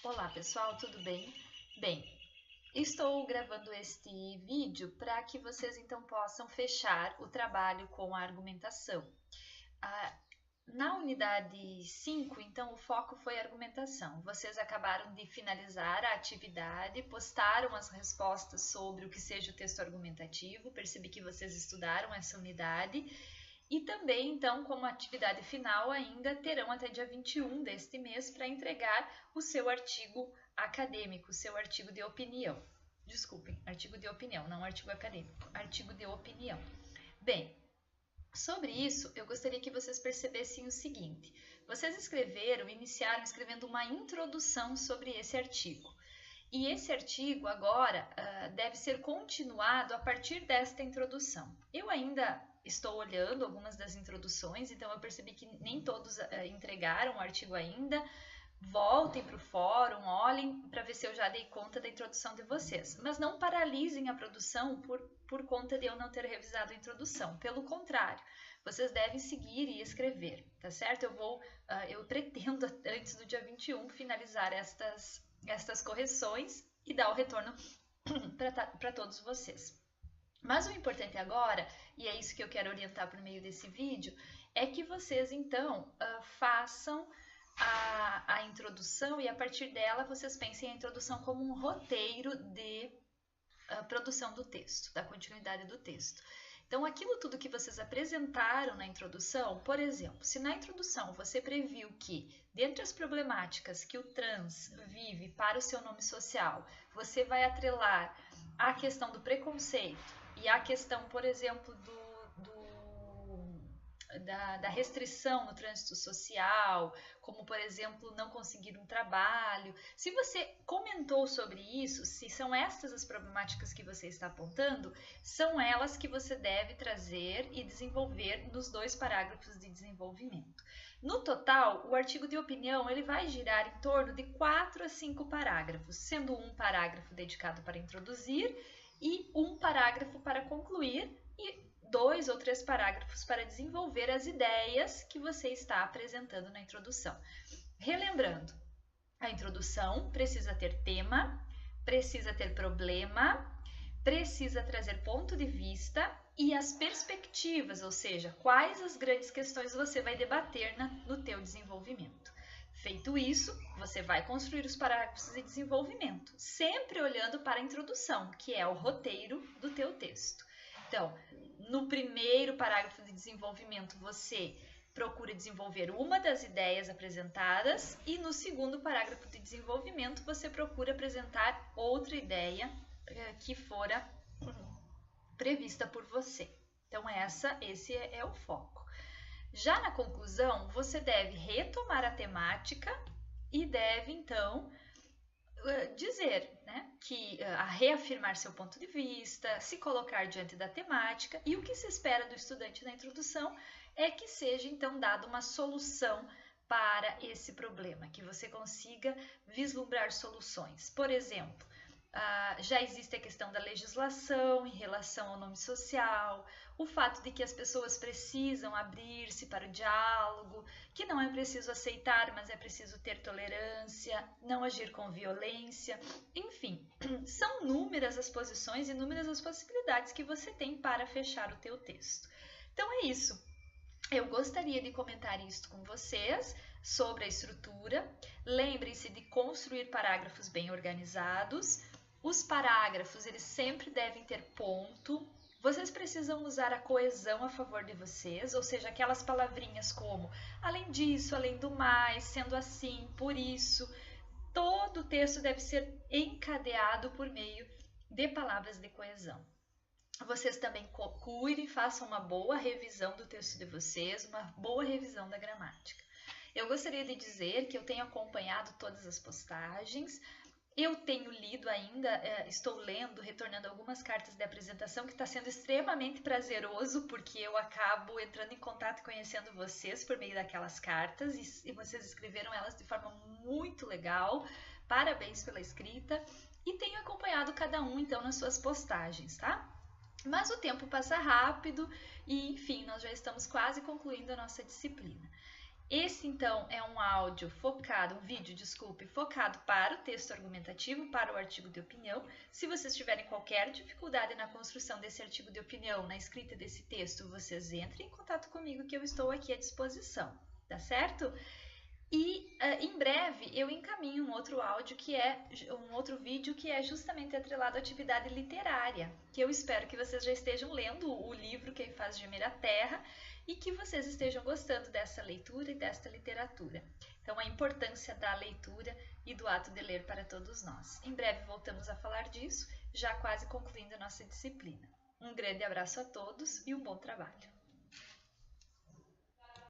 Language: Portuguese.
Olá pessoal, tudo bem? Bem, estou gravando este vídeo para que vocês então possam fechar o trabalho com a argumentação. Na unidade 5, então, o foco foi a argumentação. Vocês acabaram de finalizar a atividade, postaram as respostas sobre o que seja o texto argumentativo, percebi que vocês estudaram essa unidade. E também, então, como atividade final, ainda terão até dia 21 deste mês para entregar o seu artigo acadêmico, o seu artigo de opinião. Desculpem, artigo de opinião, não artigo acadêmico, artigo de opinião. Bem, sobre isso, eu gostaria que vocês percebessem o seguinte: vocês iniciaram escrevendo uma introdução sobre esse artigo. E esse artigo agora deve ser continuado a partir desta introdução. Eu ainda estou olhando algumas das introduções, então eu percebi que nem todos entregaram o artigo ainda. Voltem para o fórum, olhem para ver se eu já dei conta da introdução de vocês. Mas não paralisem a produção por conta de eu não ter revisado a introdução. Pelo contrário, vocês devem seguir e escrever, tá certo? Eu pretendo, antes do dia 21, finalizar estas correções e dar o retorno para todos vocês. Mas o importante agora, e é isso que eu quero orientar por meio desse vídeo, é que vocês então façam a introdução e a partir dela vocês pensem a introdução como um roteiro de produção do texto, da continuidade do texto. Então, aquilo tudo que vocês apresentaram na introdução, por exemplo, se na introdução você previu que, dentre as problemáticas que o trans vive para o seu nome social, você vai atrelar a questão do preconceito e a questão, por exemplo, da restrição no trânsito social, como, por exemplo, não conseguir um trabalho. Se você comentou sobre isso, se são estas as problemáticas que você está apontando, são elas que você deve trazer e desenvolver nos 2 parágrafos de desenvolvimento. No total, o artigo de opinião ele vai girar em torno de 4 a 5 parágrafos, sendo um parágrafo dedicado para introduzir e um parágrafo para concluir e 2 ou 3 parágrafos para desenvolver as ideias que você está apresentando na introdução. Relembrando, a introdução precisa ter tema, precisa ter problema, precisa trazer ponto de vista e as perspectivas, ou seja, quais as grandes questões você vai debater no teu desenvolvimento. Feito isso, você vai construir os parágrafos de desenvolvimento, sempre olhando para a introdução, que é o roteiro do teu texto. Então, no primeiro parágrafo de desenvolvimento, você procura desenvolver uma das ideias apresentadas e no segundo parágrafo de desenvolvimento, você procura apresentar outra ideia que fora prevista por você. Então, esse é o foco. Já na conclusão, você deve retomar a temática e deve, então, dizer, né, que reafirmar seu ponto de vista, se colocar diante da temática, e o que se espera do estudante na introdução é que seja então dada uma solução para esse problema, que você consiga vislumbrar soluções. Por exemplo, já existe a questão da legislação em relação ao nome social, o fato de que as pessoas precisam abrir-se para o diálogo, que não é preciso aceitar, mas é preciso ter tolerância, não agir com violência, enfim, são inúmeras as posições e inúmeras as possibilidades que você tem para fechar o teu texto. Então é isso. Eu gostaria de comentar isto com vocês sobre a estrutura. Lembrem-se de construir parágrafos bem organizados. Os parágrafos, eles sempre devem ter ponto. Vocês precisam usar a coesão a favor de vocês, ou seja, aquelas palavrinhas como além disso, além do mais, sendo assim, por isso. Todo o texto deve ser encadeado por meio de palavras de coesão. Vocês também cuidem, façam uma boa revisão do texto de vocês, uma boa revisão da gramática. Eu gostaria de dizer que eu tenho acompanhado todas as postagens. Eu tenho lido ainda, estou lendo, retornando algumas cartas de apresentação, que está sendo extremamente prazeroso, porque eu acabo entrando em contato e conhecendo vocês por meio daquelas cartas, e vocês escreveram elas de forma muito legal. Parabéns pela escrita, e tenho acompanhado cada um, então, nas suas postagens, tá? Mas o tempo passa rápido, e enfim, nós já estamos quase concluindo a nossa disciplina. Esse, então, é um áudio focado, um vídeo, desculpe, focado para o texto argumentativo, para o artigo de opinião. Se vocês tiverem qualquer dificuldade na construção desse artigo de opinião, na escrita desse texto, vocês entrem em contato comigo que eu estou aqui à disposição, tá certo? E em breve eu encaminho um outro áudio um outro vídeo que é justamente atrelado à atividade literária, que eu espero que vocês já estejam lendo o livro Quem Faz Gemer a Terra e que vocês estejam gostando dessa leitura e desta literatura. Então, a importância da leitura e do ato de ler para todos nós. Em breve voltamos a falar disso, já quase concluindo a nossa disciplina. Um grande abraço a todos e um bom trabalho!